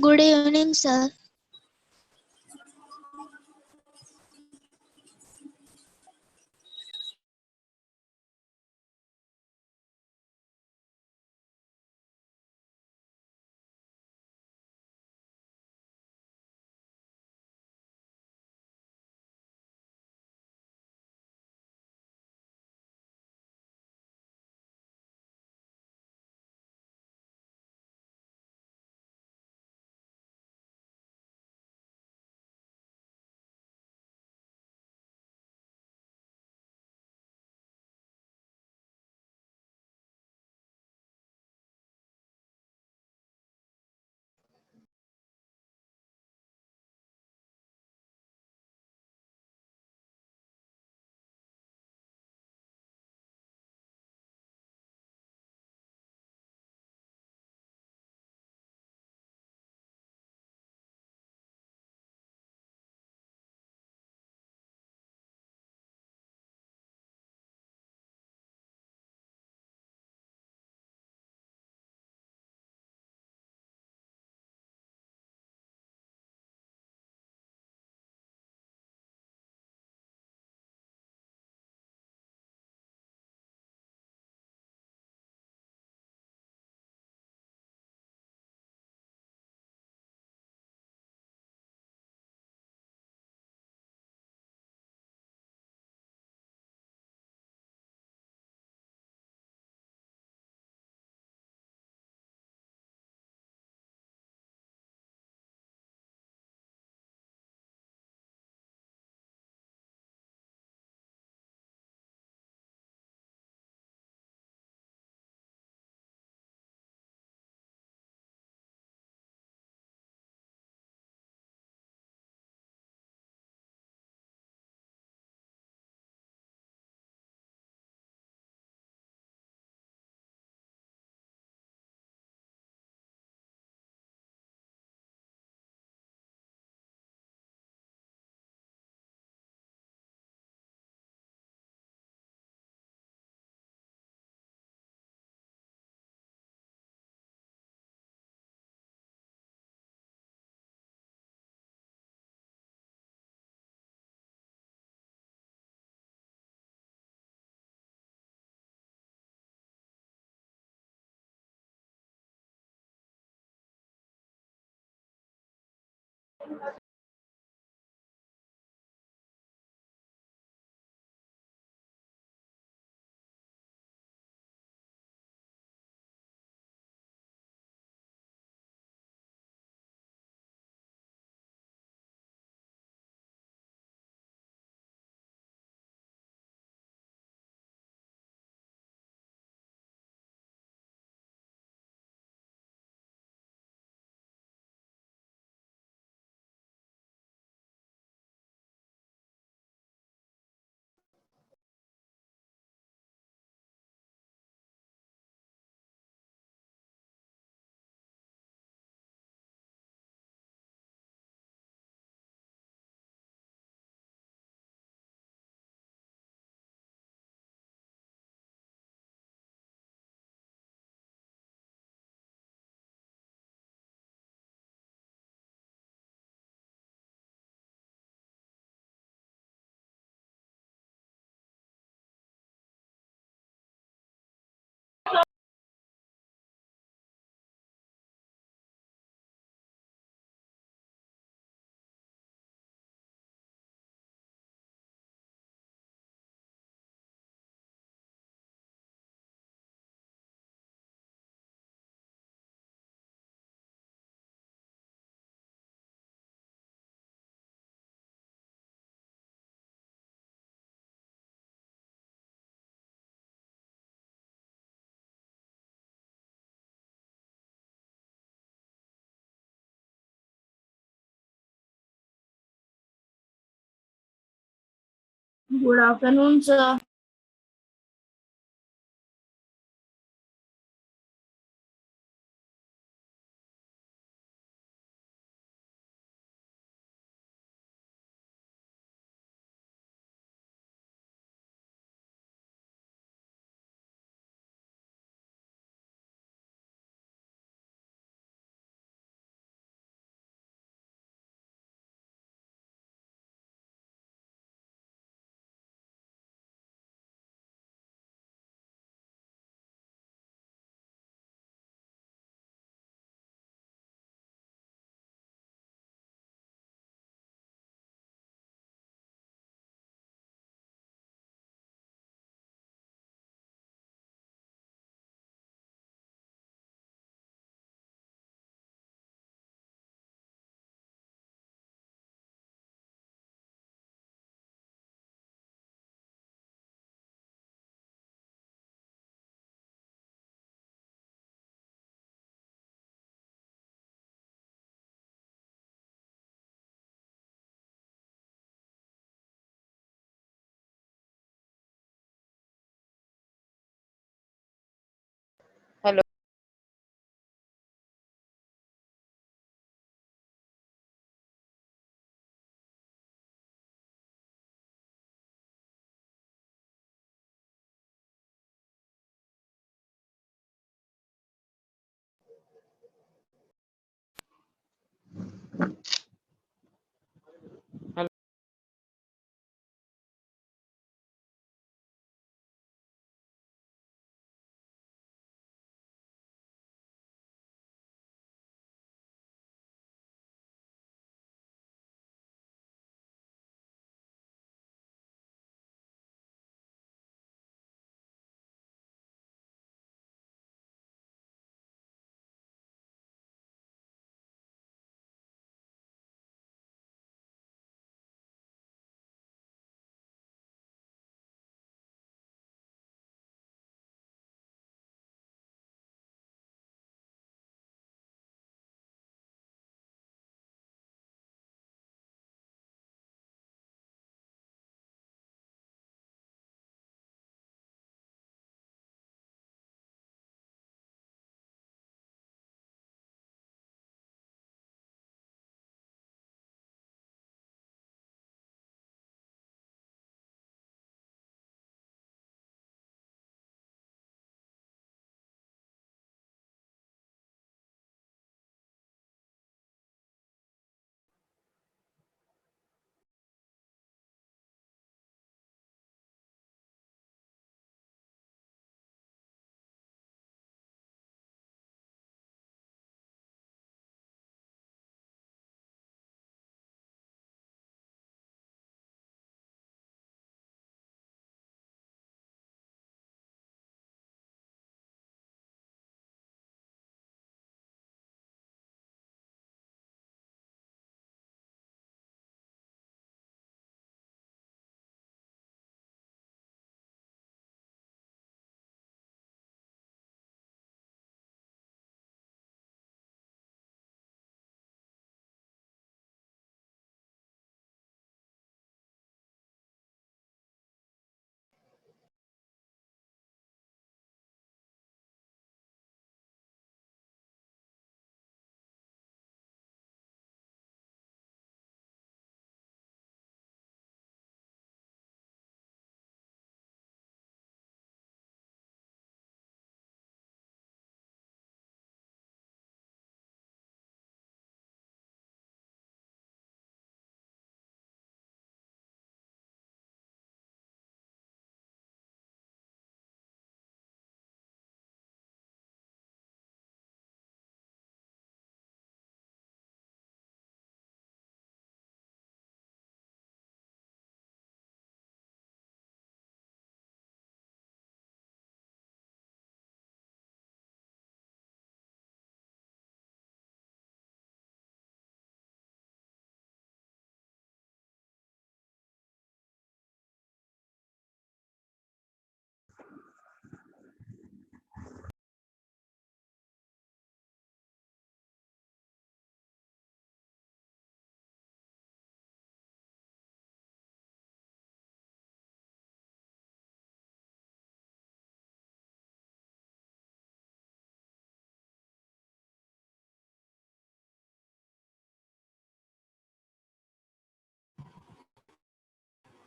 Good evening, sir. Good afternoon, sir. Hello.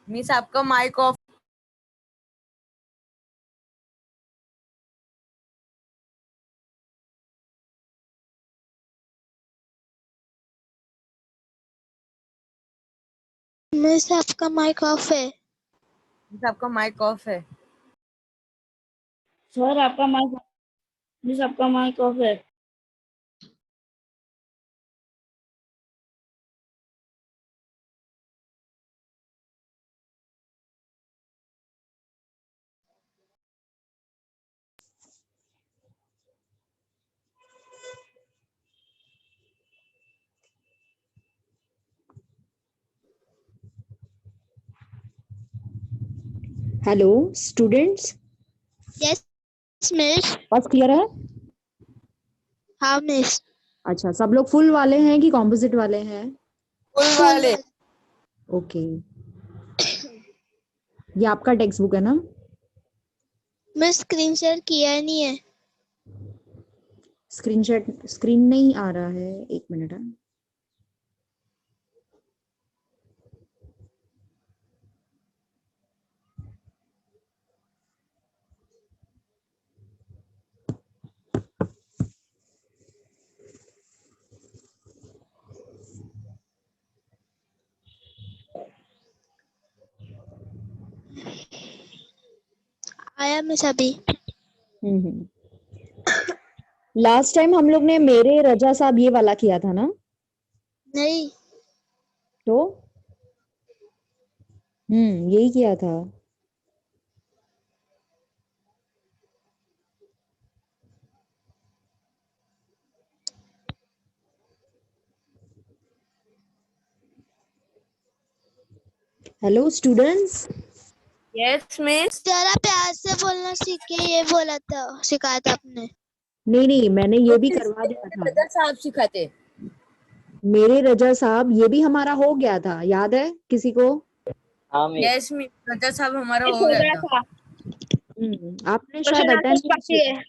Miss आपका mic off. Miss आपका mic off है। Miss आपका mic off है। Sir आपका माइक, मिस आपका माइक ऑफ है। Hello students, yes miss. बस क्लियर है? हाँ मिस। अच्छा, सब लोग फुल वाले हैं कि कॉम्पोजिट वाले हैं? फुल वाले। ओके, ये आपका टेक्स्ट बुक है ना? मिस स्क्रीन शेयर किया नहीं है। स्क्रीन नहीं आ रहा है, एक मिनट है। आया मिस अभी। लास्ट टाइम हम लोग ने मेरे रजा साहब ये वाला किया था ना? नहीं। तो यही किया था। Hello students. Yes miss. जरा प्यार से बोलना सीखे, ये बोला था, सिखाया था आपने। नहीं, मैंने ये भी करवा दिया था। रजा साहब सिखाते। मेरे रजा साहब ये भी हमारा हो गया था, याद है किसी को? यस मिस, रजा साहब हमारा हो गया था। आपने शायद अटेंड नहीं किया।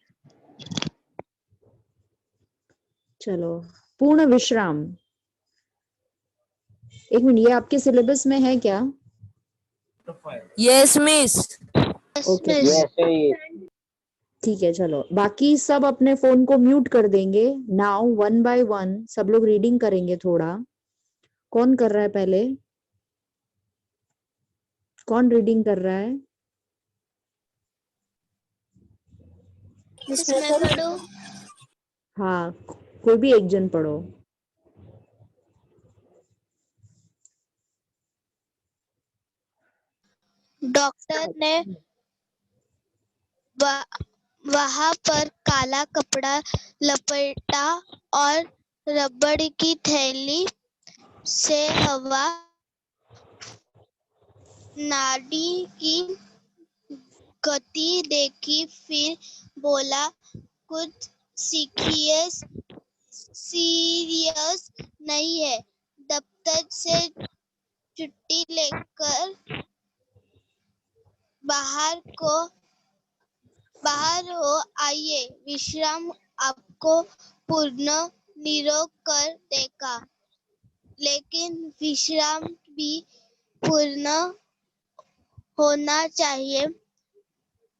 चलो, पूर्ण विश्राम। एक मिनट, ये आपके सिलेबस में है क्या? Yes miss. Yes okay, miss. ठीक है। चलो, बाकी सब अपने फोन को म्यूट कर देंगे। नाउ वन बाय वन सब लोग रीडिंग करेंगे थोड़ा। कौन कर रहा है पहले? कौन रीडिंग कर रहा है? मिस मैं पढ़ूं? हाँ, कोई भी एक जन पढ़ो। डॉक्टर ने वहां पर काला कपड़ा लपेटा और रबड़ की थैली से हवा नाड़ी की गति देखी, फिर बोला, कुछ सीरियस नहीं है। दफ्तर से छुट्टी लेकर बाहर हो आइए। विश्राम आपको पूर्ण निरोग कर देगा। लेकिन विश्राम भी पूर्ण होना चाहिए।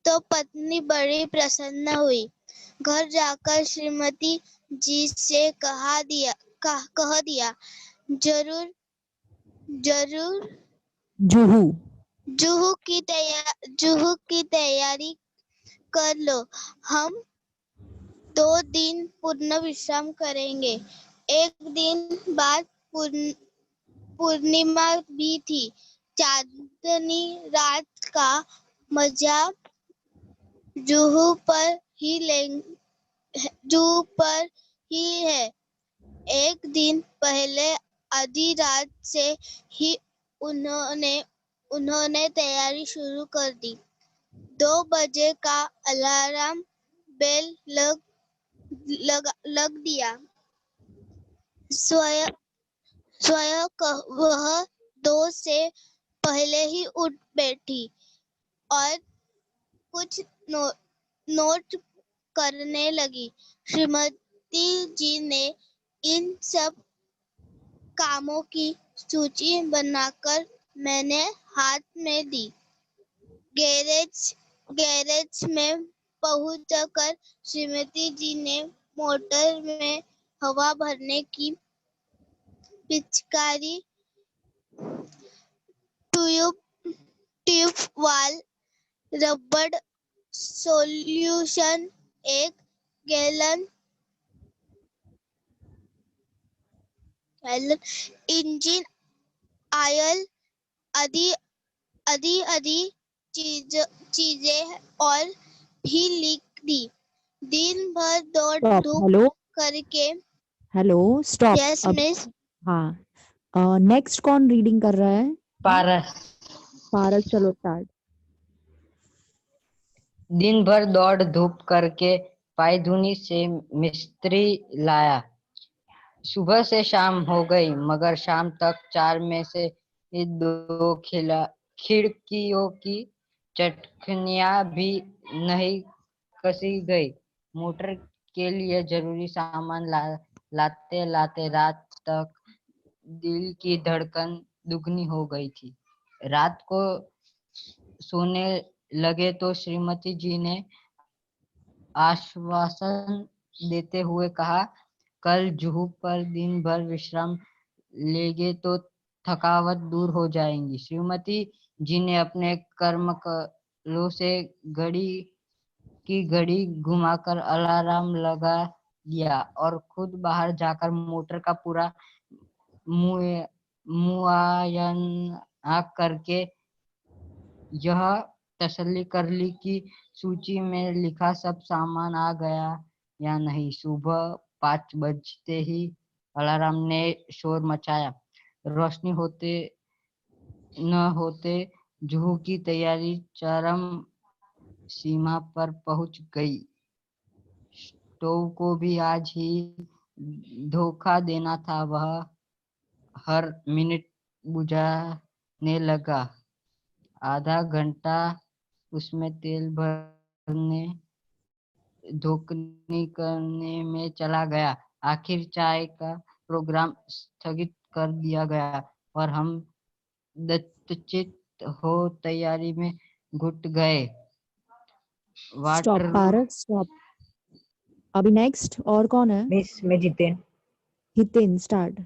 तो पत्नी बड़ी प्रसन्न हुई। घर जाकर श्रीमती जी से कह दिया, जरूर जूहू की तैयारी कर लो। हम 2 दिन पूर्ण विश्राम करेंगे। एक दिन बाद पूर्णिमा भी थी। चांदनी रात का मजा जूहू पर ही है। एक दिन पहले आधी रात से ही उन्होंने तैयारी शुरू कर दी। 2 बजे का अलार्म बेल लग दिया। स्वयं वह 2 से पहले ही उठ बैठी और कुछ नोट करने लगी। श्रीमती जी ने इन सब कामों की सूची बनाकर मैंने हाथ में दी। गैरेज में पहुंचकर श्रीमती जी ने मोटर में हवा भरने की पिचकारी, ट्यूब वाल, रबड़ सॉल्यूशन, 1 गैलन इंजन ऑयल आदि आदि चीजें और भी लिख दी। दिन भर दौड़ स्टॉप। धूप हेलो करके। Hello stop. यस अब मिस। हाँ, नेक्स्ट कौन रीडिंग कर रहा है? पारस। पारस, चलो स्टार्ट। दिन भर दौड़ धूप करके पायधुनी से मिस्त्री लाया। सुबह से शाम हो गई, मगर शाम तक 4 में से 2 खिड़कियों की चटखनियां भी नहीं कसी गई। मोटर के लिए जरूरी सामान लाते लाते रात तक दिल की धड़कन दुगनी हो गई थी। रात को सोने लगे तो श्रीमती जी ने आश्वासन देते हुए कहा, कल जुहू पर दिन भर विश्राम लेंगे तो थकावट दूर हो जाएगी। श्रीमती जी ने अपने कर्मकलों से घड़ी घुमाकर अलार्म लगा दिया और खुद बाहर जाकर मोटर का पूरा मुआयना करके यह तसल्ली कर ली कि सूची में लिखा सब सामान आ गया या नहीं। सुबह 5 बजते ही अलार्म ने शोर मचाया। रोशनी होते न होते जुहू की तैयारी चरम सीमा पर पहुंच गई। स्टोव को भी आज ही धोखा देना था। वह हर मिनट बुझाने लगा। आधा घंटा उसमें तेल भरने धोखनी करने में चला गया। आखिर चाय का प्रोग्राम स्थगित कर दिया गया और हम दत्तचित हो तैयारी में घुट गए। स्टॉप वाटर पारस, स्टॉप। अभी नेक्स्ट और कौन है? मिस में जितेन। हितेन, स्टार्ट।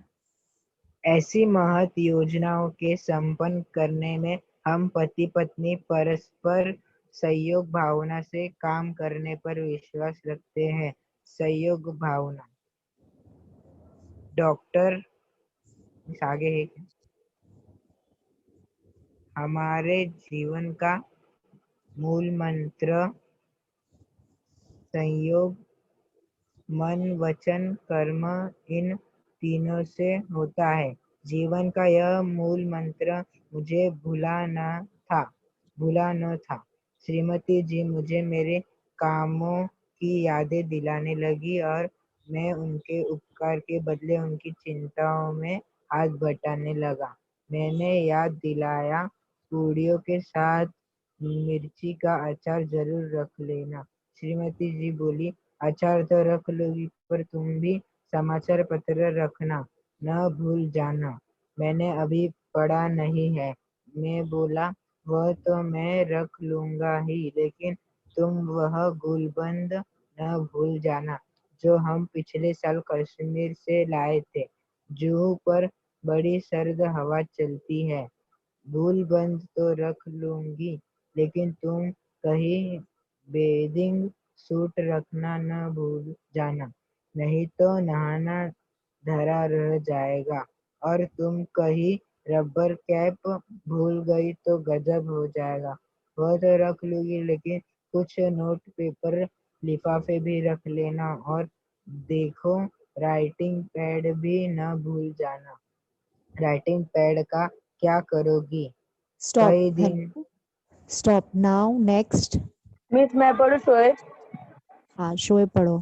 ऐसी महत योजनाओं के संपन्न करने में हम पति पत्नी परस्पर सहयोग भावना से काम करने पर विश्वास रखते हैं। सहयोग भावना। डॉक्टर आगे है क्या? हमारे जीवन का मूल मंत्र संयोग, मन वचन कर्म इन तीनों से होता है। जीवन का यह मूल मंत्र मुझे भूला न था। श्रीमती जी मुझे मेरे कामों की यादें दिलाने लगी और मैं उनके उपकार के बदले उनकी चिंताओं में हाथ बटाने लगा। मैंने याद दिलाया, पूड़ियों के साथ मिर्ची का अचार जरूर रख लेना। श्रीमती जी बोली, अचार तो रख लूंगी, पर तुम भी समाचार पत्र रखना, न भूल जाना। मैंने अभी पढ़ा नहीं है। मैं बोला, वह तो मैं रख लूंगा ही, लेकिन तुम वह गुलबंद न भूल जाना जो हम पिछले साल कश्मीर से लाए थे। जुहू पर बड़ी सर्द हवा चलती है। गुलबंद तो रख लूंगी, लेकिन तुम कहीं बेदिंग सूट रखना न भूल जाना, नहीं तो नहाना धरा रह जाएगा। और तुम कहीं रबर कैप भूल गई तो गजब हो जाएगा। वह तो रख लूंगी, लेकिन कुछ नोट पेपर लिफाफे भी रख लेना। और देखो, राइटिंग पैड भी न भूल जाना। राइटिंग पैड का क्या करोगी? स्टॉप। कई दिन स्टॉप नाउ। नेक्स्ट। मिस मैं पढ़ू शोएब। हाँ, शोएब पढ़ो।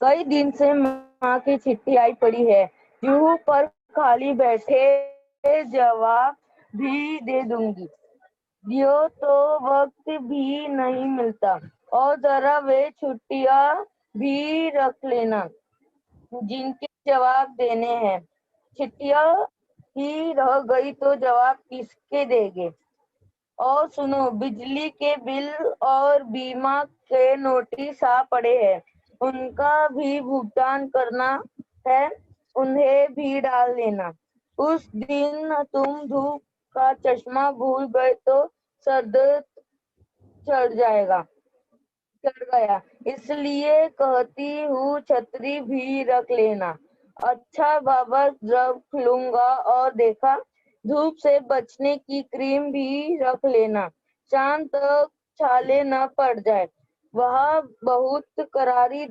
कई दिन से माँ की चिट्ठी आई पड़ी है। जुहू पर खाली बैठे जवाब भी दे दूंगी। दियो तो वक्त भी नहीं मिलता। और जरा वे छुट्टियां भी रख लेना जिनके जवाब देने हैं। चिट्ठियां ही रह गई तो जवाब किसके देंगे? और सुनो, बिजली के बिल और बीमा के नोटिस आ पड़े हैं, उनका भी भुगतान करना है, उन्हें भी डाल देना। उस दिन तुम धूप का चश्मा भूल गए तो सर चढ़ जाएगा चढ़ गया, इसलिए कहती हूँ छतरी भी रख लेना। अच्छा बाबा, रख लूंगा। और देखा, धूप से बचने की क्रीम भी रख लेना, शाम तक छाले न पड़ जाए, वहाँ बहुत करारी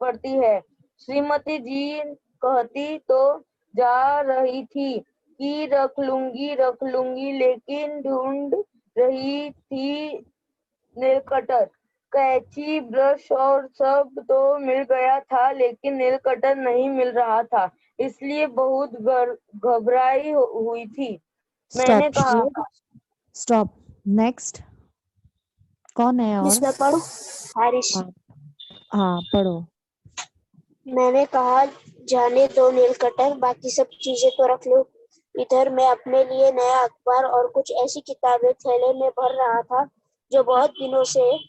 पड़ती है। श्रीमती जी कहती तो जा रही थी कि रख लूंगी, लेकिन ढूंढ रही थी नेल कटर, कैंची, ब्रश और सब तो मिल गया था, लेकिन नेल कटर नहीं मिल रहा था, इसलिए बहुत घबराई हुई थी। मैंने कहा, स्टॉप। नेक्स्ट कौन है? और मैं पढ़ूं? हारिश। हाँ पढ़ो। मैंने कहा, जाने दो नेल कटर, बाकी सब चीजें तो रख लो। इधर मैं अपने लिए नया अखबार और कुछ ऐसी किताबें थैले में भर रहा था जो बहुत दिनों से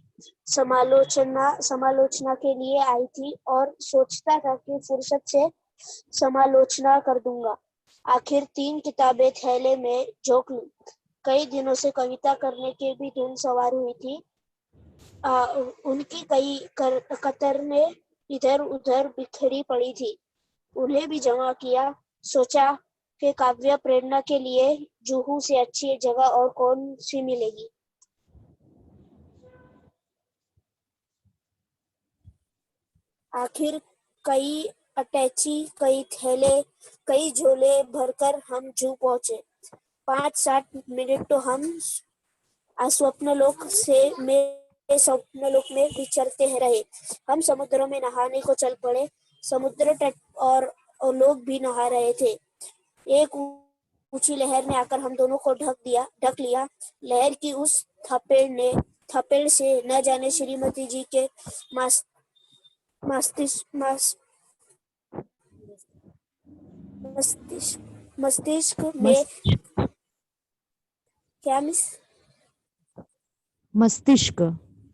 समालोचना के लिए आई थी, और सोचता था कि फुर्सत से समालोचना कर दूंगा। आखिर 3 किताबें थैले में झोंक ली। कई दिनों से कविता करने की भी धुन सवार हुई थी। उनकी कई कतरनें इधर उधर बिखरी पड़ी थी, उन्हें भी जमा किया। सोचा कि काव्य प्रेरणा के लिए जुहू से अच्छी जगह और कौन सी मिलेगी। आखिर कई अटैची, कई थैले, कई झोले भरकर हम जू पहुंचे। 5-7 मिनट तो हम स्वप्नलोक में विचरते रहे। हम समुद्रों में नहाने को चल पड़े। समुद्र तट और लोग भी नहा रहे थे। एक ऊंची लहर ने आकर हम दोनों को ढक लिया। लहर की उस थपेड़ से न जाने श्रीमती जी के मस्तिष्क में क्या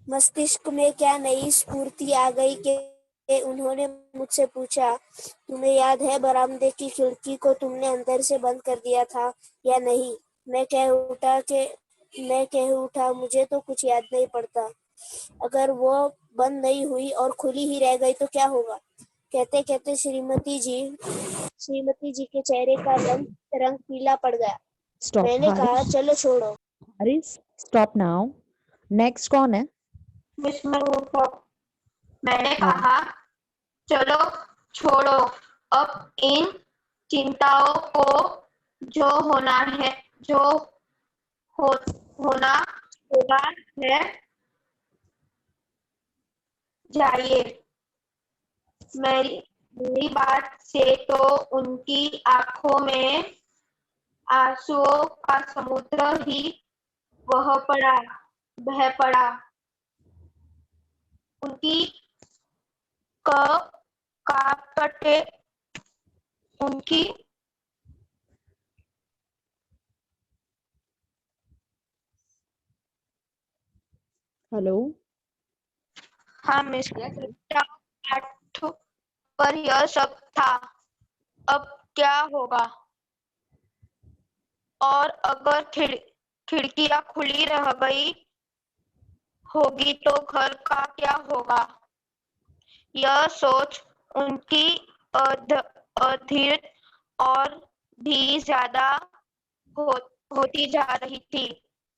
मस्तिष्क में क्या नई स्फूर्ति आ गई कि उन्होंने मुझसे पूछा, तुम्हें याद है बरामदे की खिड़की को तुमने अंदर से बंद कर दिया था या नहीं? मैं कह उठा, मुझे तो कुछ याद नहीं पड़ता। अगर वो बंद नहीं हुई और खुली ही रह गई तो क्या होगा? कहते कहते श्रीमती जी के चेहरे का रंग पीला पड़ गया। स्टॉप। मैंने कहा, चलो छोड़ो। Harish, stop now. नेक्स्ट कौन है? मैंने कहा, चलो छोड़ो, अब इन चिंताओं को जो होना होगा है, जाइए। मेरी बात से तो उनकी आंखों में आंसुओं का समुद्र ही बह पड़ा। उनकी कापटे उनकी हेलो। हाँ मिस, पाठ पर यह सब था। अब क्या होगा? और अगर खिड़कियां खुली रह गई होगी तो घर का क्या होगा? यह सोच उनकी अधीर और भी ज्यादा होती जा रही थी।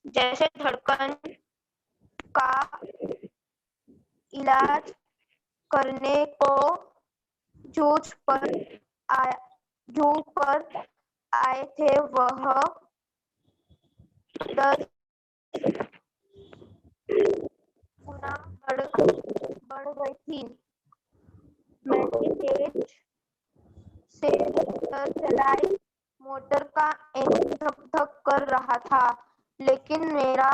जैसे धड़कन का इलाज करने को जूझ पर आए थे, वह 10 गुना बढ़ गई थी। मैंने तेज से चलाई मोटर का इंजन धक धक कर रहा था, लेकिन मेरा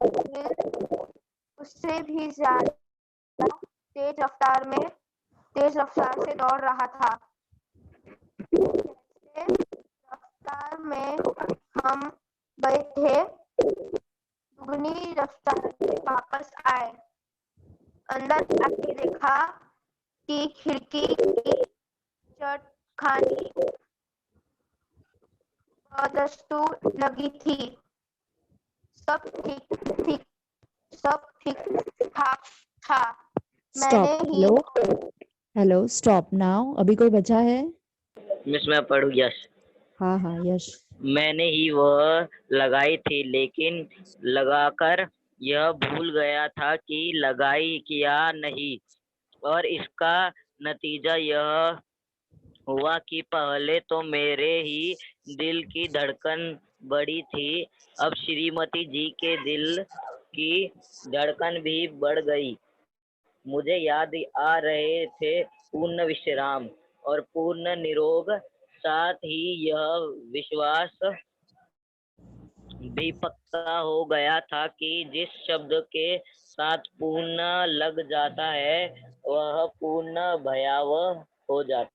दिल उससे भी ज्यादा तेज रफ्तार से दौड़ रहा था। रफ्तार में हम गए थे, दुगनी रफ्तार में वापस आए। अंदर आके देखा कि खिड़की की चटखानी बदस्तूर लगी थी। सब ठीक ठाक था। स्टॉप। मैंने ही हेलो स्टॉप नाउ। अभी कोई बचा है? मिस मैं पढ़ू यश। हाँ हाँ यश। मैंने ही वह लगाई थी, लेकिन लगाकर यह भूल गया था कि लगाई क्या नहीं, और इसका नतीजा यह हुआ कि पहले तो मेरे ही दिल की धड़कन बढ़ी थी, अब श्रीमती जी के दिल की धड़कन भी बढ़ गई। मुझे याद आ रहे थे पूर्ण विश्राम और पूर्ण निरोग, साथ ही यह विश्वास भी पक्का हो गया था कि जिस शब्द के साथ पूर्ण लग जाता है वह पूर्ण भयावह हो जाता।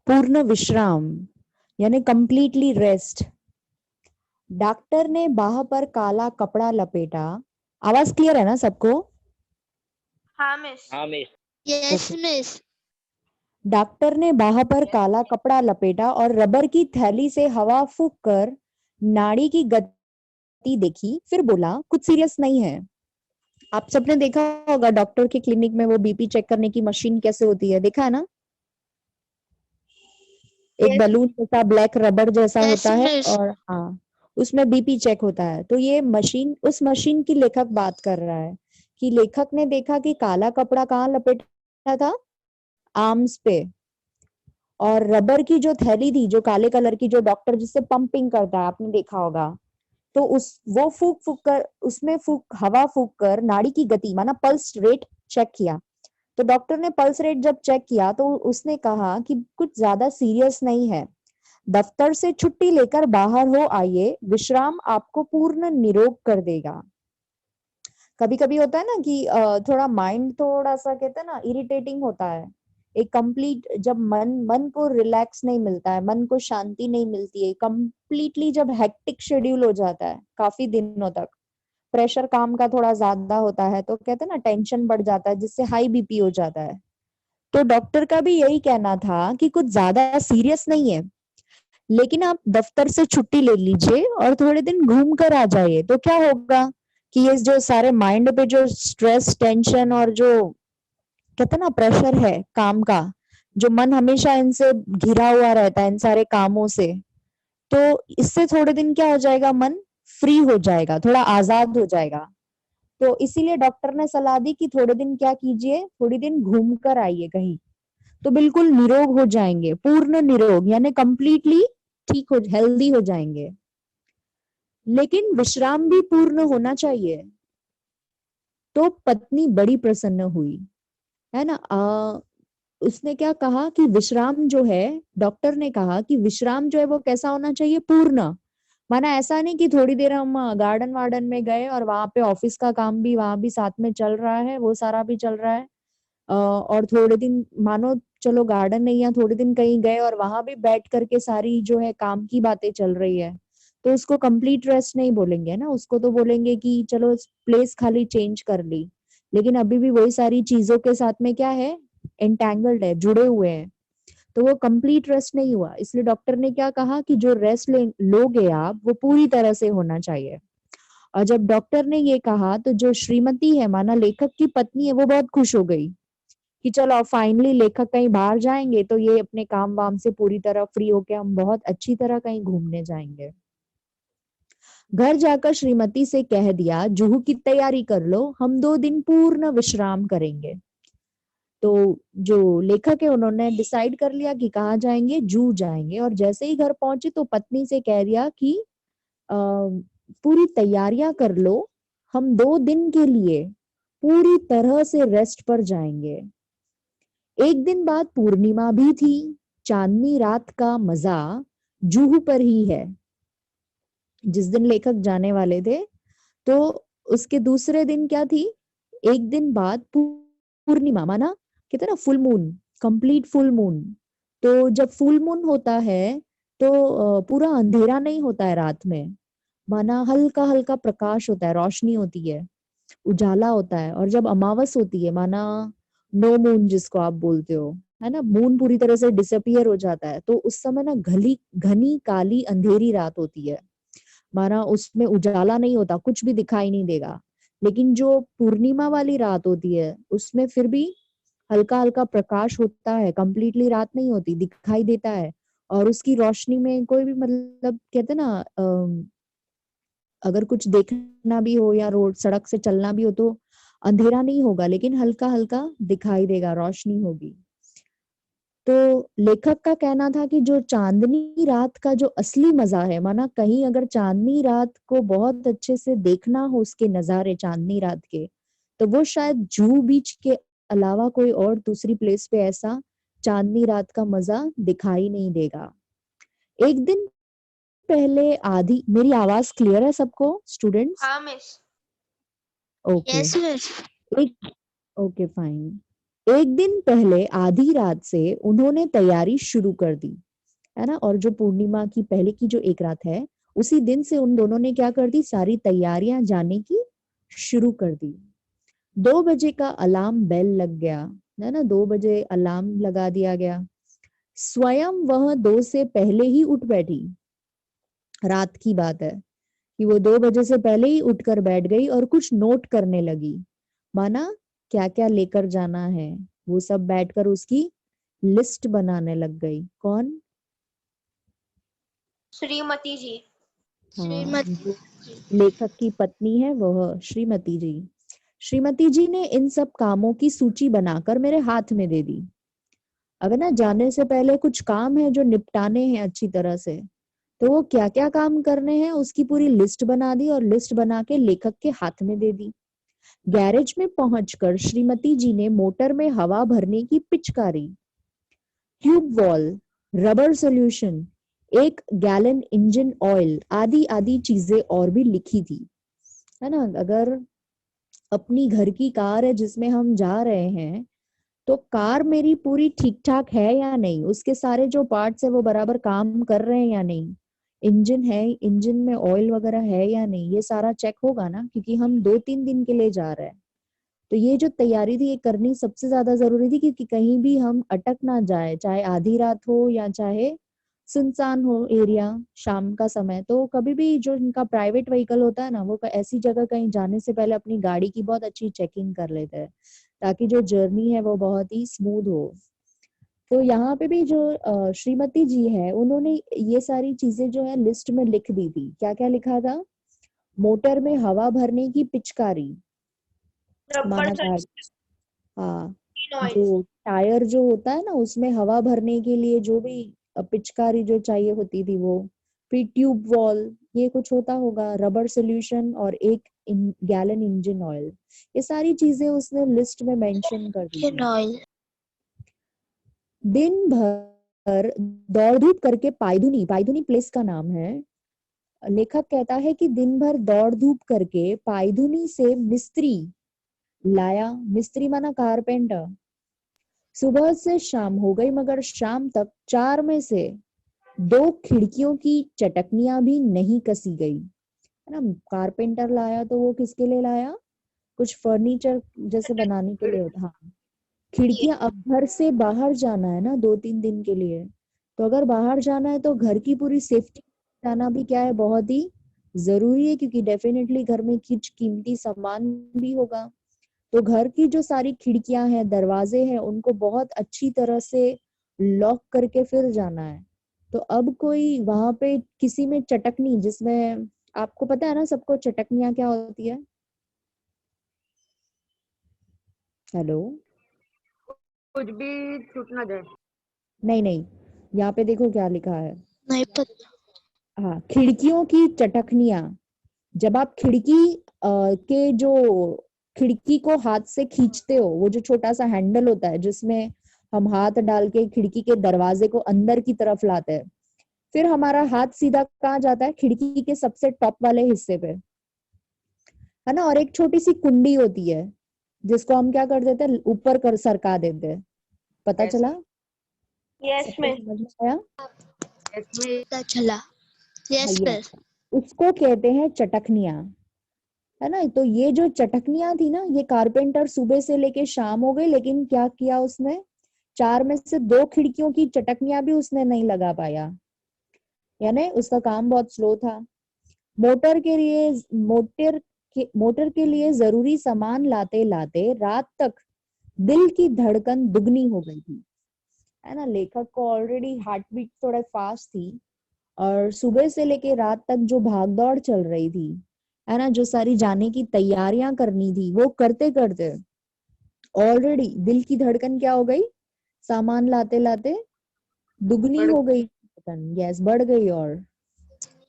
पूर्ण विश्राम यानी कंप्लीटली रेस्ट। डॉक्टर ने बाह पर काला कपड़ा लपेटा। आवाज क्लियर है ना सबको? हाँ मिस। हाँ मिस। Yes miss. डॉक्टर ने बाह पर काला कपड़ा लपेटा और रबर की थैली से हवा फूंक कर नाड़ी की गति देखी, फिर बोला कुछ सीरियस नहीं है। आप सबने देखा होगा डॉक्टर के क्लिनिक में वो बीपी चेक करने की मशीन कैसे होती है, देखा है ना? एक बैलून जैसा ब्लैक रबर जैसा Yes, होता है miss. और हाँ उसमें बीपी चेक होता है। तो ये मशीन, उस मशीन की लेखक बात कर रहा है कि लेखक ने देखा कि काला कपड़ा कहाँ लपेटा था, आर्म्स पे, और रबर की जो थैली थी जो काले कलर की, जो डॉक्टर जिससे पंपिंग करता है आपने देखा होगा, तो वो फूक फूक कर उसमें हवा फूक कर नाड़ी की गति माना पल्स रेट चेक किया। तो डॉक्टर ने पल्स रेट जब चेक किया तो उसने कहा कि कुछ ज्यादा सीरियस नहीं है, दफ्तर से छुट्टी लेकर बाहर हो आइए, विश्राम आपको पूर्ण निरोग कर देगा। कभी कभी होता है ना कि थोड़ा माइंड थोड़ा सा कहते हैं ना इरिटेटिंग होता है। एक कंप्लीट जब मन को रिलैक्स नहीं मिलता है, मन को शांति नहीं मिलती है, कंप्लीटली जब हेक्टिक शेड्यूल हो जाता है काफी दिनों तक, प्रेशर काम का थोड़ा ज्यादा होता है, तो कहते हैं ना टेंशन बढ़ जाता है जिससे हाई बीपी हो जाता है। तो डॉक्टर का भी यही कहना था कि कुछ ज्यादा सीरियस नहीं है, लेकिन आप दफ्तर से छुट्टी ले लीजिए और थोड़े दिन घूम कर आ जाइए। तो क्या होगा कि ये जो सारे माइंड पे जो स्ट्रेस टेंशन और जो कहते हैं ना प्रेशर है काम का, जो मन हमेशा इनसे घिरा हुआ रहता है इन सारे कामों से, तो इससे थोड़े दिन क्या हो जाएगा, मन फ्री हो जाएगा, थोड़ा आजाद हो जाएगा। तो इसीलिए डॉक्टर ने सलाह दी कि थोड़े दिन क्या कीजिए, थोड़ी दिन घूम कर आइए कहीं, तो बिल्कुल निरोग हो जाएंगे, पूर्ण निरोग यानी कंप्लीटली ठीक हो, हेल्दी हो जाएंगे। लेकिन विश्राम भी पूर्ण होना चाहिए। तो पत्नी बड़ी प्रसन्न हुई, है ना। उसने क्या कहा कि विश्राम जो है, डॉक्टर ने कहा कि विश्राम जो है वो कैसा होना चाहिए, पूर्ण। माना ऐसा नहीं कि थोड़ी देर हम गार्डन वार्डन में गए और वहां पे ऑफिस का काम भी वहां भी साथ में चल रहा है, वो सारा भी चल रहा है, और थोड़े दिन मानो चलो गार्डन नहीं या थोड़े दिन कहीं गए और वहां भी बैठ करके सारी जो है काम की बातें चल रही है, तो उसको कंप्लीट रेस्ट नहीं बोलेंगे ना, उसको तो बोलेंगे कि चलो प्लेस खाली चेंज कर ली, लेकिन अभी भी वही सारी चीजों के साथ में क्या है, एंटैंगल्ड है, जुड़े हुए हैं, तो वो कंप्लीट रेस्ट नहीं हुआ। इसलिए डॉक्टर ने क्या कहा कि जो रेस्ट लोगे आप वो पूरी तरह से होना चाहिए। और जब डॉक्टर ने ये कहा तो जो श्रीमती है माना लेखक की पत्नी है, वो बहुत खुश हो गई कि चलो फाइनली लेखक कहीं बाहर जाएंगे तो ये अपने काम वाम से पूरी तरह फ्री होके हम बहुत अच्छी तरह कहीं घूमने जाएंगे। घर जाकर श्रीमती से कह दिया जुहू की तैयारी कर लो, हम 2 दिन पूर्ण विश्राम करेंगे। तो जो लेखक है उन्होंने डिसाइड कर लिया कि कहाँ जाएंगे, जू जाएंगे। और जैसे ही घर पहुंचे तो पत्नी से कह दिया कि पूरी तैयारियां कर लो, हम 2 दिन के लिए पूरी तरह से रेस्ट पर जाएंगे। एक दिन बाद पूर्णिमा भी थी, चांदनी रात का मजा जूहू पर ही है। जिस दिन लेखक जाने वाले थे तो उसके दूसरे दिन क्या थी, एक दिन बाद पूर्णिमा, माना कहते हैं ना full moon, complete full moon. तो जब फुल मून होता है तो पूरा अंधेरा नहीं होता है रात में, माना हल्का हल्का प्रकाश होता है, रोशनी होती है, उजाला होता है। और जब अमावस होती है, माना नो मून जिसको आप बोलते हो, है ना, मून पूरी तरह से डिसअपियर हो जाता है, तो उस समय ना घनी घनी काली अंधेरी रात होती है, माना उसमें उजाला नहीं होता, कुछ भी दिखाई नहीं देगा। लेकिन जो पूर्णिमा वाली रात होती है उसमें फिर भी हल्का हल्का प्रकाश होता है, कंप्लीटली रात नहीं होती, दिखाई देता है। और उसकी रोशनी में कोई भी, मतलब कहते हैं ना, अगर कुछ देखना भी हो या रोड सड़क से चलना भी हो तो अंधेरा नहीं होगा, लेकिन हल्का हल्का दिखाई देगा, रोशनी होगी। तो लेखक का कहना था कि जो चांदनी रात का जो असली मजा है, माना कहीं अगर चांदनी रात को बहुत अच्छे से देखना हो, उसके नजारे चांदनी रात के, तो वो शायद जुहू बीच के अलावा कोई और दूसरी प्लेस पे ऐसा चांदनी रात का मजा दिखाई नहीं देगा। एक दिन पहले आधी, मेरी आवाज क्लियर है सबको स्टूडेंट्स? हाँ मिस। Okay, yes miss. एक, ओके फाइन। एक दिन पहले आधी रात से उन्होंने तैयारी शुरू कर दी, है ना। और जो पूर्णिमा की पहले की जो एक रात है, उसी दिन से उन दोनों ने क्या कर दी, सारी तैयारियां जाने की शुरू कर दी। 2 बजे का अलार्म बेल लग गया, है ना, 2 बजे अलार्म लगा दिया गया। स्वयं वह 2 से पहले ही उठ बैठी, रात की बात है कि वो 2 बजे से पहले ही उठकर बैठ गई और कुछ नोट करने लगी, माना क्या क्या लेकर जाना है वो सब बैठकर उसकी लिस्ट बनाने लग गई। कौन? श्रीमती जी। हाँ, जो लेखक की पत्नी है वह श्रीमती जी। श्रीमती जी ने इन सब कामों की सूची बनाकर मेरे हाथ में दे दी। अगर ना जाने से पहले कुछ काम है जो निपटाने हैं अच्छी तरह से, तो वो क्या क्या काम करने हैं उसकी पूरी लिस्ट बना दी और लिस्ट बना के लेखक के हाथ में दे दी। गैरेज में पहुंचकर श्रीमती जी ने मोटर में हवा भरने की पिचकारी, tube wall, rubber solution, 1 gallon engine oil आदि आदि चीजें और भी लिखी थी, है ना। अगर अपनी घर की कार है जिसमें हम जा रहे हैं, तो कार मेरी पूरी ठीक ठाक है या नहीं, उसके सारे जो पार्ट्स है वो बराबर काम कर रहे हैं या नहीं, इंजन है, इंजन में ऑयल वगैरह है या नहीं, ये सारा चेक होगा ना, क्योंकि हम 2-3 दिन के लिए जा रहे हैं। तो ये जो तैयारी थी ये करनी सबसे ज्यादा जरूरी थी, क्योंकि कहीं भी हम अटक ना जाए, चाहे आधी रात हो या चाहे सुनसान हो एरिया, शाम का समय। तो कभी भी जो इनका प्राइवेट व्हीकल होता है ना, वो ऐसी जगह कहीं जाने से पहले अपनी गाड़ी की बहुत अच्छी चेकिंग कर लेते हैं, ताकि जो जर्नी है वो बहुत ही स्मूथ हो। तो यहाँ पे भी जो श्रीमती जी है, उन्होंने ये सारी चीजें जो है लिस्ट में लिख दी थी। क्या क्या लिखा था? मोटर में हवा भरने की पिचकारी, माना टायर, हाँ, जो टायर जो होता है ना उसमें हवा भरने के लिए जो भी पिचकारी जो चाहिए होती थी वो, फिर ट्यूब वॉल, ये कुछ होता होगा, रबर सोल्यूशन और 1 गैलन इंजन ऑयल, ये सारी चीजें उसने लिस्ट में मेंशन कर दी थी। दिन भर दौड़ धूप करके पायधुनी, पायधुनी प्लेस का नाम है, लेखक कहता है कि दिन भर दौड़ धूप करके पायधुनी से मिस्त्री लाया, मिस्त्री माना कारपेंटर। सुबह से शाम हो गई मगर शाम तक 4 में से 2 खिड़कियों की चटकनियां भी नहीं कसी गई, है ना। कारपेंटर लाया तो वो किसके लिए लाया? कुछ फर्नीचर जैसे बनाने के लिए होता। हाँ, खिड़कियां, अब घर से बाहर जाना है ना 2-3 दिन के लिए, तो अगर बाहर जाना है तो घर की पूरी सेफ्टी जाना भी क्या है, बहुत ही जरूरी है, क्योंकि डेफिनेटली घर में कुछ कीमती सामान भी होगा। तो घर की जो सारी खिड़कियां हैं, दरवाजे हैं, उनको बहुत अच्छी तरह से लॉक करके फिर जाना है। तो अब कोई वहां पे किसी में चटकनी, जिसमें आपको पता है ना सबको चटकनियां क्या होती है? हेलो? कुछ भी छूट ना जाए। नहीं नहीं, यहाँ पे देखो क्या लिखा है। नहीं पता। हाँ, खिड़कियों की चटकनियां, जब आप खिड़की के जो खिड़की को हाथ से खींचते हो, वो जो छोटा सा हैंडल होता है जिसमें हम हाथ डाल के खिड़की के दरवाजे को अंदर की तरफ लाते हैं, फिर हमारा हाथ सीधा कहाँ जाता है? खिड़की के सबसे टॉप वाले हिस्से पे, है ना। और एक छोटी सी कुंडी होती है, जिसको हम क्या कर देते हैं, ऊपर कर सरका देते हैं। पता चला? यस सबको मिस। समझ में आया? पता चला। हाँ, यस ये मिस। उसको कहते हैं चटकनियां, है ना। तो ये जो चटकनियां थी ना, ये कारपेंटर सुबह से लेके शाम हो गई, लेकिन क्या किया उसने, 4 में से 2 खिड़कियों की चटकनियां भी उसने नहीं लगा पाया, यानी उसका काम बहुत स्लो था। मोटर के लिए मोटर के लिए जरूरी सामान लाते लाते रात तक दिल की धड़कन दुगनी हो गई थी, है ना। लेखक को ऑलरेडी हार्ट बीट थोड़ा फास्ट थी, और सुबह से लेके रात तक जो भागदौड़ चल रही थी, है ना, जो सारी जाने की तैयारियां करनी थी, वो करते करते ऑलरेडी दिल की धड़कन क्या हो गई, सामान लाते लाते दुगनी हो गई धड़कन, यस, बढ़ गई। और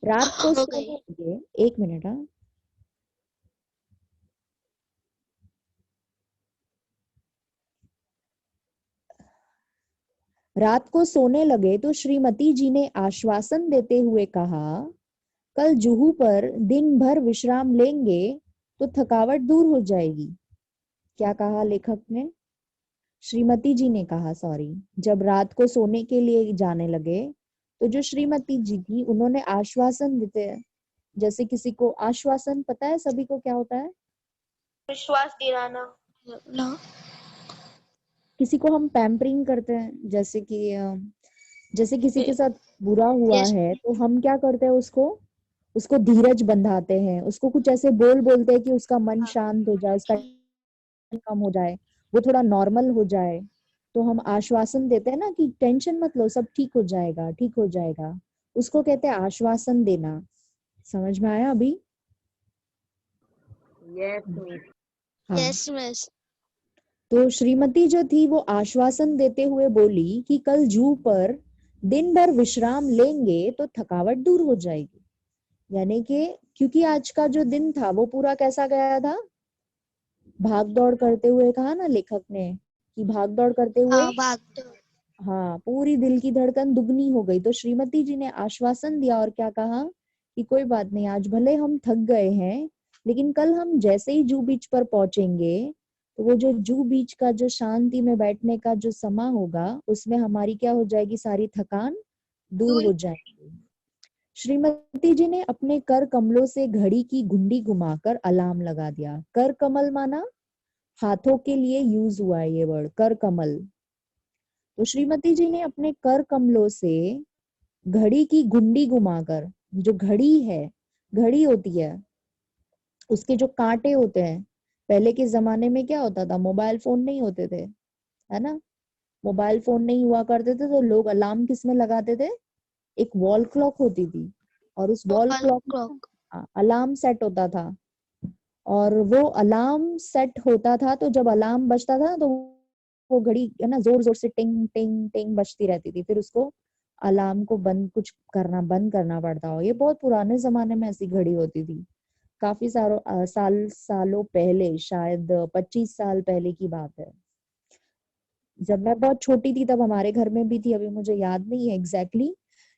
रात को हो सोने गई। लगे, एक मिनट, हाँ, रात को सोने लगे तो श्रीमती जी ने आश्वासन देते हुए कहा, कल जुहू पर दिन भर विश्राम लेंगे तो थकावट दूर हो जाएगी। क्या कहा लेखक ने? श्रीमती जी ने कहा, सॉरी, जब रात को सोने के लिए जाने लगे तो जो श्रीमती जी थी उन्होंने आश्वासन देते हैं, जैसे किसी को आश्वासन, पता है सभी को क्या होता है? विश्वास दिलाना। किसी को हम पैम्परिंग करते हैं, जैसे कि जैसे किसी के साथ बुरा हुआ Yes. है तो हम क्या करते हैं, उसको उसको धीरज बंधाते हैं, उसको कुछ ऐसे बोलते हैं कि उसका मन शांत हो जाए, उसका कम हो जाए, वो थोड़ा नॉर्मल हो जाए। तो हम आश्वासन देते हैं ना कि टेंशन मत लो, सब ठीक हो जाएगा, ठीक हो जाएगा, उसको कहते हैं आश्वासन देना। समझ में आया अभी? हाँ। Yes, miss. तो श्रीमती जो थी वो आश्वासन देते हुए बोली कि कल जू पर दिन भर विश्राम लेंगे तो थकावट दूर हो जाएगी, यानी कि क्योंकि आज का जो दिन था वो पूरा कैसा गया था, भाग दौड़ करते हुए, कहा ना लेखक ने कि भाग दौड़ करते हुए, हाँ, भाग दो। हाँ, पूरी दिल की धड़कन दुगनी हो गई। तो श्रीमती जी ने आश्वासन दिया और क्या कहा कि कोई बात नहीं, आज भले हम थक गए हैं, लेकिन कल हम जैसे ही जू बीच पर पहुंचेंगे तो वो जो जू बीच का जो शांति में बैठने का जो समा होगा, उसमें हमारी क्या हो जाएगी, सारी थकान दूर हो जाएगी। श्रीमती जी ने अपने कर कमलों से घड़ी की घुंडी घुमाकर अलार्म लगा दिया। कर कमल माना हाथों के लिए यूज हुआ है ये वर्ड, कर कमल। तो श्रीमती जी ने अपने कर कमलों से घड़ी की घुंडी घुमाकर, जो घड़ी है, घड़ी होती है, उसके जो कांटे होते हैं, पहले के जमाने में क्या होता था, मोबाइल फोन नहीं होते थे, है ना, मोबाइल फोन नहीं हुआ करते थे, तो लोग अलार्म किस में लगाते थे, एक वॉल क्लॉक होती थी, और उस वॉल क्लॉक क्लॉक। में अलार्म सेट होता था, और वो अलार्म सेट होता था, तो जब अलार्म बजता था तो वो घड़ी, है ना, जोर जोर से टिंग टिंग टिंग बजती रहती थी, फिर उसको अलार्म को बंद करना पड़ता हो। ये बहुत पुराने जमाने में ऐसी घड़ी होती थी, काफी सालों पहले, शायद 25 साल पहले की बात है। जब मैं बहुत छोटी थी तब हमारे घर में भी थी, अभी मुझे याद नहीं है एग्जैक्टली,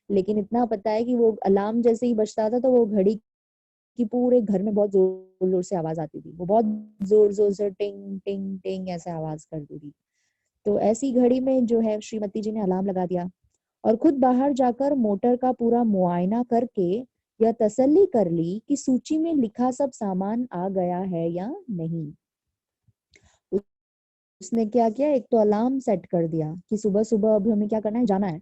लेकिन इतना पता है कि वो अलार्म जैसे ही बजता था तो वो घड़ी की पूरे घर में बहुत जोर जोर से आवाज आती थी, वो बहुत जोर जोर से टिंग टिंग टिंग ऐसे आवाज करती थी। तो ऐसी घड़ी में जो है श्रीमती जी ने अलार्म लगा दिया और खुद बाहर जाकर मोटर का पूरा मुआयना करके यह तसल्ली कर ली कि सूची में लिखा सब सामान आ गया है या नहीं। उसने क्या किया, एक तो अलार्म सेट कर दिया कि सुबह सुबह अभी हमें क्या करना है, जाना है।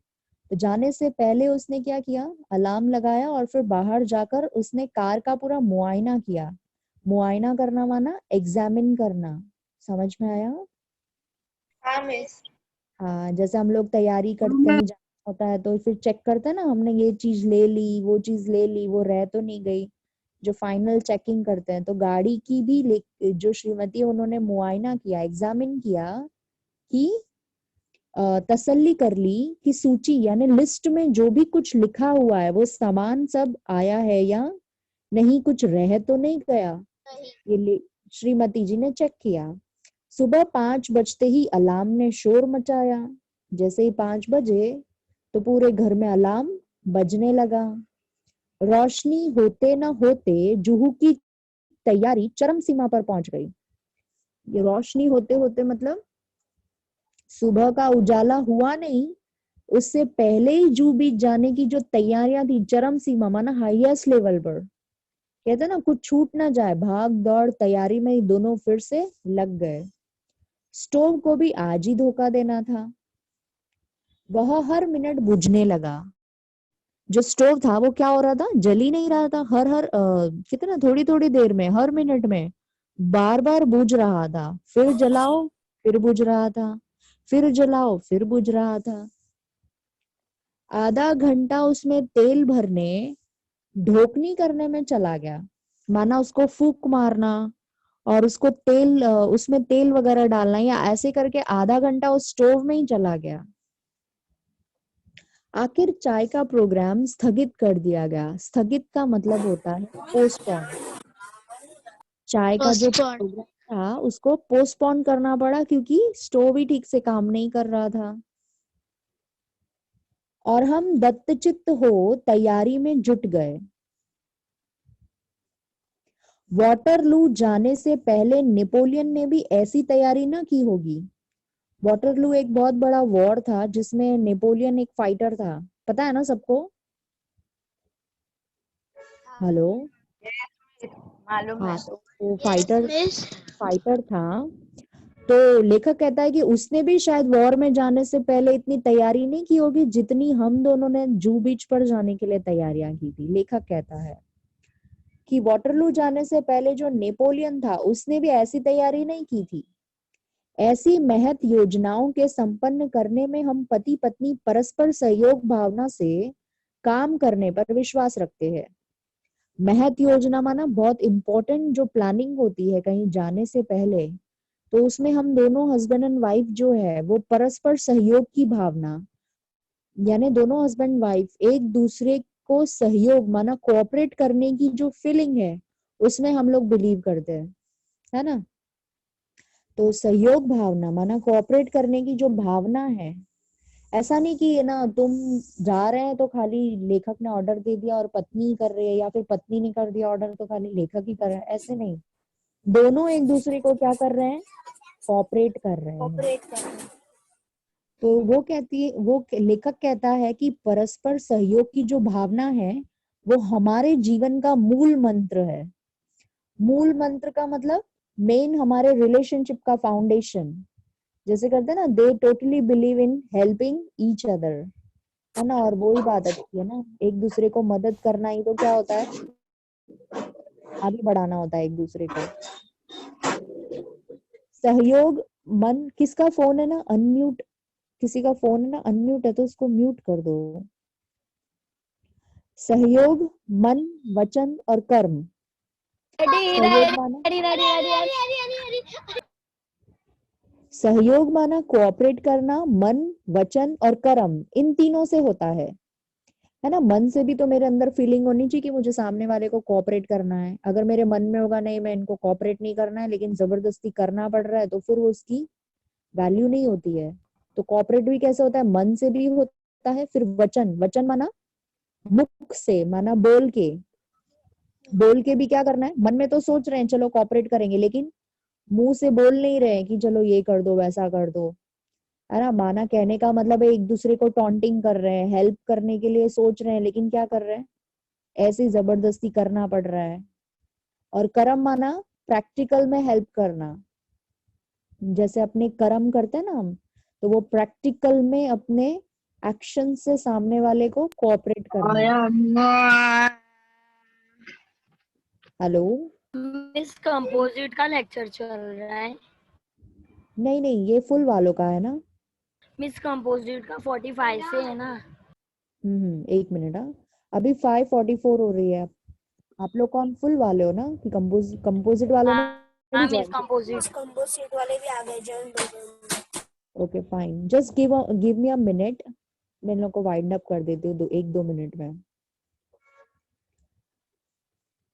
तो जाने से पहले उसने क्या किया, अलार्म लगाया और फिर बाहर जाकर उसने कार का पूरा मुआयना किया। मुआयना करना माना एग्जामिन करना। समझ में आया? हाँ मिस। हाँ, जैसे हम लोग तैयारी करते, कहीं जाना होता है तो फिर चेक करते हैं ना, हमने ये चीज ले ली, वो चीज ले ली, वो रह तो नहीं गई, जो फाइनल चेकिंग करते हैं। तो गाड़ी की भी जो श्रीमती, उन्होंने मुआयना किया, एग्जामिन किया कि तसल्ली कर ली कि सूची यानी लिस्ट में जो भी कुछ लिखा हुआ है वो सामान सब आया है या नहीं, कुछ रह तो नहीं गया। ये श्रीमती जी ने चेक किया। सुबह 5 बजते ही अलार्म ने शोर मचाया। जैसे ही 5 बजे तो पूरे घर में अलार्म बजने लगा। रोशनी होते न होते जुहू की तैयारी चरम सीमा पर पहुंच गई। ये रोशनी होते होते मतलब सुबह का उजाला हुआ नहीं, उससे पहले ही जू बीत जाने की जो तैयारियां थी चरम सीमा माना हाईएस्ट लेवल पर, कहते ना कुछ छूट ना जाए, भाग दौड़ तैयारी में ही दोनों फिर से लग गए। स्टोव को भी आज ही धोखा देना था। वह हर मिनट बुझने लगा। जो स्टोव था वो क्या हो रहा था, जल ही नहीं रहा था, कितना थोड़ी थोड़ी देर में, हर मिनट में बार बार बुझ रहा था। फिर जलाओ फिर बुझ रहा था, फिर जलाओ फिर बुझ रहा था। आधा घंटा उसमें तेल भरने ढोकनी करने में चला गया, माना उसको फूक मारना और उसको उसमें तेल वगैरह डालना, या ऐसे करके आधा घंटा उस स्टोव में ही चला गया। आखिर चाय का प्रोग्राम स्थगित कर दिया गया। स्थगित का मतलब होता है पोस्टपोन। चाय का जो प्रोग्राम था उसको पोस्टपोन करना पड़ा क्योंकि स्टोव ही ठीक से काम नहीं कर रहा था। और हम दत्तचित्त हो तैयारी में जुट गए। वाटरलू जाने से पहले नेपोलियन ने भी ऐसी तैयारी ना की होगी। वाटरलू एक बहुत बड़ा वॉर था जिसमें नेपोलियन एक फाइटर था, पता है ना सबको? हेलो। मालूम हाँ, है। तो वो फाइटर था। तो लेखक कहता है कि उसने भी शायद वॉर में जाने से पहले इतनी तैयारी नहीं की होगी जितनी हम दोनों ने जू बीच पर जाने के लिए तैयारियां की थी। लेखक कहता है कि वाटरलू जाने से पहले जो नेपोलियन था उसने भी ऐसी तैयारी नहीं की थी। ऐसी महत योजनाओं के संपन्न करने में हम पति पत्नी परस्पर सहयोग भावना से काम करने पर विश्वास रखते हैं। महत योजना माना बहुत इंपॉर्टेंट जो प्लानिंग होती है कहीं जाने से पहले, तो उसमें हम दोनों हस्बैंड एंड वाइफ जो है वो परस्पर सहयोग की भावना, यानी दोनों हस्बैंड वाइफ एक दूसरे को सहयोग माना कोऑपरेट करने की जो फीलिंग है उसमें हम लोग बिलीव करते हैं, है ना। तो सहयोग भावना माना कोऑपरेट करने की जो भावना है, ऐसा नहीं कि है ना तुम जा रहे हैं तो खाली लेखक ने ऑर्डर दे दिया और पत्नी ही कर रही है, या फिर पत्नी ने कर दिया ऑर्डर तो खाली लेखक ही कर रहा है, ऐसे नहीं। दोनों एक दूसरे को क्या कर रहे हैं, कोऑपरेट कर रहे हैं। तो लेखक कहता है कि परस्पर सहयोग की जो भावना है वो हमारे जीवन का मूल मंत्र है। मूल मंत्र का मतलब मेन हमारे रिलेशनशिप का फाउंडेशन। जैसे करते हैं ना, दे totally believe in helping each other, है ना। और वही बात अच्छी है ना, एक दूसरे को मदद करना ही तो क्या होता है, आगे बढ़ाना होता है एक दूसरे को। सहयोग मन, किसका फोन है ना अनम्यूट, किसी का फोन है ना अनम्यूट है तो उसको म्यूट कर दो। सहयोग मन वचन और कर्म। सहयोग माना कोऑपरेट करना, मन वचन और कर्म इन तीनों से होता है ना। मन से भी तो मेरे अंदर फीलिंग होनी चाहिए कि मुझे सामने वाले को कोऑपरेट करना है। अगर मेरे मन में होगा नहीं मैं इनको कोऑपरेट नहीं करना है लेकिन जबरदस्ती करना पड़ रहा है तो फिर वो उसकी वैल्यू नहीं होती है। तो कोऑपरेट भी कैसे होता है, मन से भी होता है। फिर वचन, वचन माना मुख से, माना बोल के, बोल के भी क्या करना है, मन में तो सोच रहे हैं चलो कोऑपरेट करेंगे लेकिन मुंह से बोल नहीं रहे हैं कि चलो ये कर दो वैसा कर दो, है ना। माना कहने का मतलब है एक दूसरे को टॉन्टिंग कर रहे हैं, हेल्प करने के लिए सोच रहे हैं लेकिन क्या कर रहे हैं, ऐसे ही जबरदस्ती करना पड़ रहा है। और कर्म माना प्रैक्टिकल में हेल्प करना, जैसे अपने कर्म करते हैं ना हम, तो वो प्रैक्टिकल में अपने एक्शन से सामने वाले को कोऑपरेट करना। हेलो। मिस कंपोजिट का लेक्चर चल रहा है। नहीं नहीं, ये फुल वालों का है ना। मिस कंपोजिट का 45 से है ना। एक मिनट। हाँ, अभी 5:44 हो रही है। आप लोग कौन फुल वाले हो ना कि कंपोजिट वालों ने भी मिस ज्वाइन? कंपोजिट वाले भी आ गए join. Okay fine, just give me a minute, मैं इन लोग को वाइंड अप कर देती हूँ 1-2 मिनट में।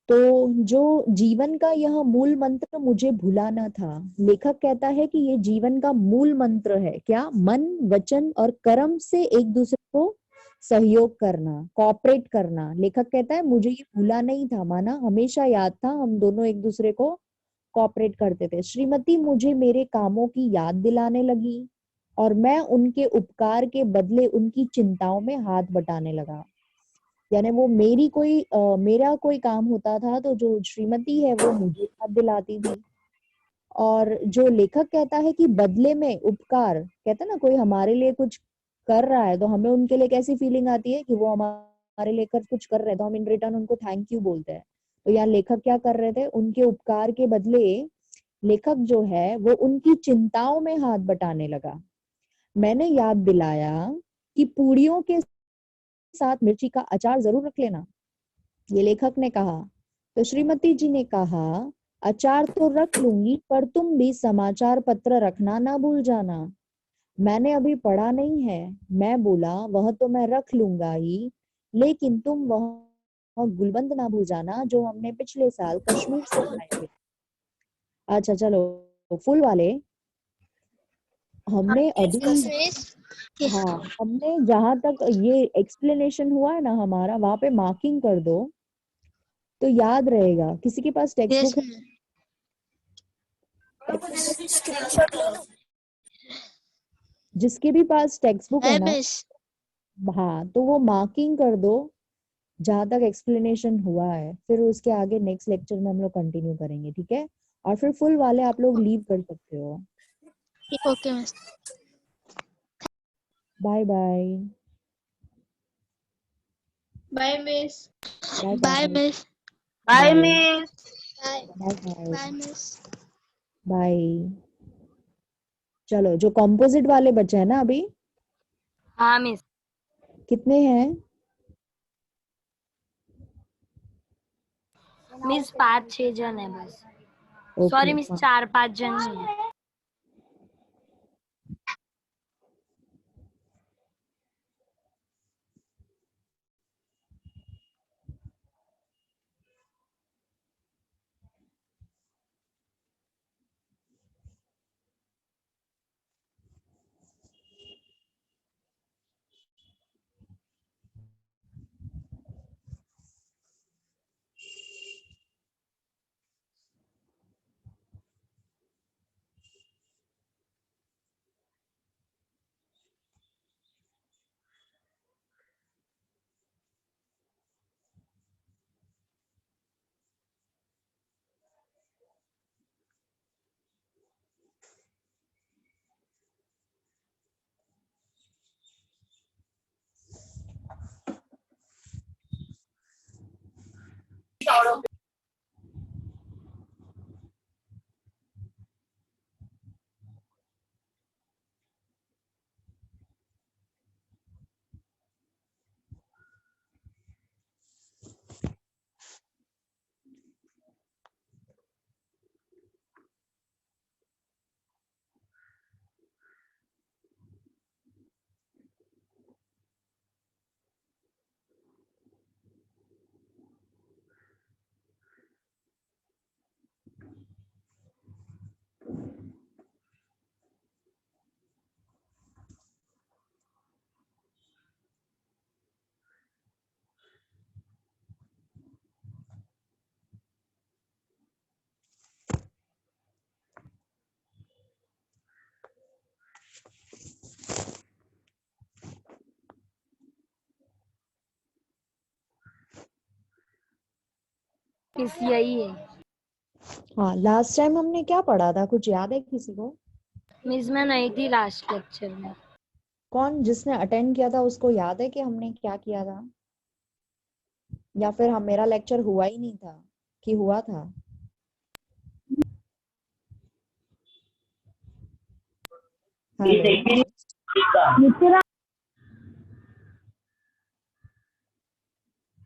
तो जो जीवन का यह मूल मंत्र मुझे भुलाना था, लेखक कहता है कि ये जीवन का मूल मंत्र है। क्या? मन वचन और कर्म से एक दूसरे को सहयोग करना, कोऑपरेट करना। लेखक कहता है मुझे ये भूला नहीं था, माना हमेशा याद था, हम दोनों एक दूसरे को कोऑपरेट करते थे। श्रीमती मुझे मेरे कामों की याद दिलाने लगी और मैं उनके उपकार के बदले उनकी चिंताओं में हाथ बटाने लगा। यानी वो मेरा कोई काम होता था तो जो श्रीमती है वो मुझे याद दिलाती थी। और जो लेखक कहता है कि बदले में उपकार, कहता है ना कोई हमारे लिए कुछ कर रहा है तो हमें उनके लिए कैसी फीलिंग आती है कि वो हमारे लिए कुछ कर रहे हैं तो हम इन रिटर्न उनको थैंक यू बोलते हैं। तो यहाँ लेखक क्या कर रहे थे, उनके उपकार के बदले लेखक जो है वो उनकी चिंताओं में हाथ बटाने लगा। मैंने याद दिलाया कि पूड़ियों के साथ मिर्ची का अचार जरूर रख लेना, ये लेखक ने कहा। तो श्रीमती जी ने कहा, अचार तो रख लूंगी पर तुम भी समाचार पत्र रखना ना भूल जाना। मैंने अभी पढ़ा नहीं है। मैं बोला, वह तो मैं रख लूंगा ही, लेकिन तुम वह गुलबंद ना भूल जाना जो हमने पिछले साल कश्मीर से लाए थे। अच्छा चलो फुल वाले हमने अभी, हाँ हमने जहां तक ये एक्सप्लेनेशन हुआ है ना हमारा, वहां पे मार्किंग कर दो तो याद रहेगा। किसी के पास टेक्स्ट बुक है? जिसके भी पास टेक्स्ट बुक है ना, हाँ तो वो मार्किंग कर दो जहां तक एक्सप्लेनेशन हुआ है, फिर उसके आगे नेक्स्ट लेक्चर में हम लोग कंटिन्यू करेंगे, ठीक है? और फिर फुल वाले आप लोग लीव कर सकते हो। Okay miss. Bye bye. Bye miss. Bye bye miss. Bye bye miss. Bye bye miss. Bye. चलो जो कॉम्पोजिट वाले बचे हैं ना अभी, हाँ मिस। कितने हैं? मिस 5-6 जन है बस। ओके सॉरी मिस, 4-5 जन ही है। मिस यही है। हाँ लास्ट टाइम हमने क्या पढ़ा था, कुछ याद है किसी को? मिस मैं नहीं थी लास्ट लेक्चर में। कौन जिसने अटेंड किया था उसको याद है कि हमने क्या किया था? या फिर हम मेरा लेक्चर हुआ ही नहीं था कि हुआ था? हेलो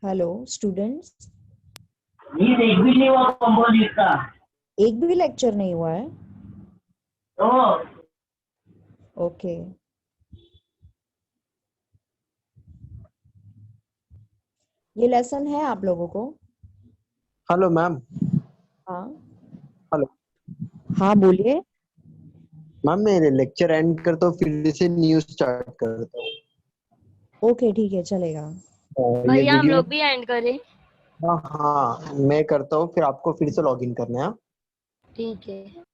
हेलो स्टूडेंट्स, एक भी नहीं हुआ कंपोजिट का। एक भी लेक्चर नहीं हुआ है? ओके ये लेसन है आप लोगों को? Hello ma'am. हाँ हेलो हाँ बोलिए। मैम, मैं लेक्चर एंड करता हूँ फिर से न्यू स्टार्ट करता हूँ। ओके ठीक है चलेगा। ये भैया हम वीडियो, लोग भी एंड करें? हाँ हाँ मैं करता हूँ, फिर आपको फिर से लॉगिन करना है। ठीक है।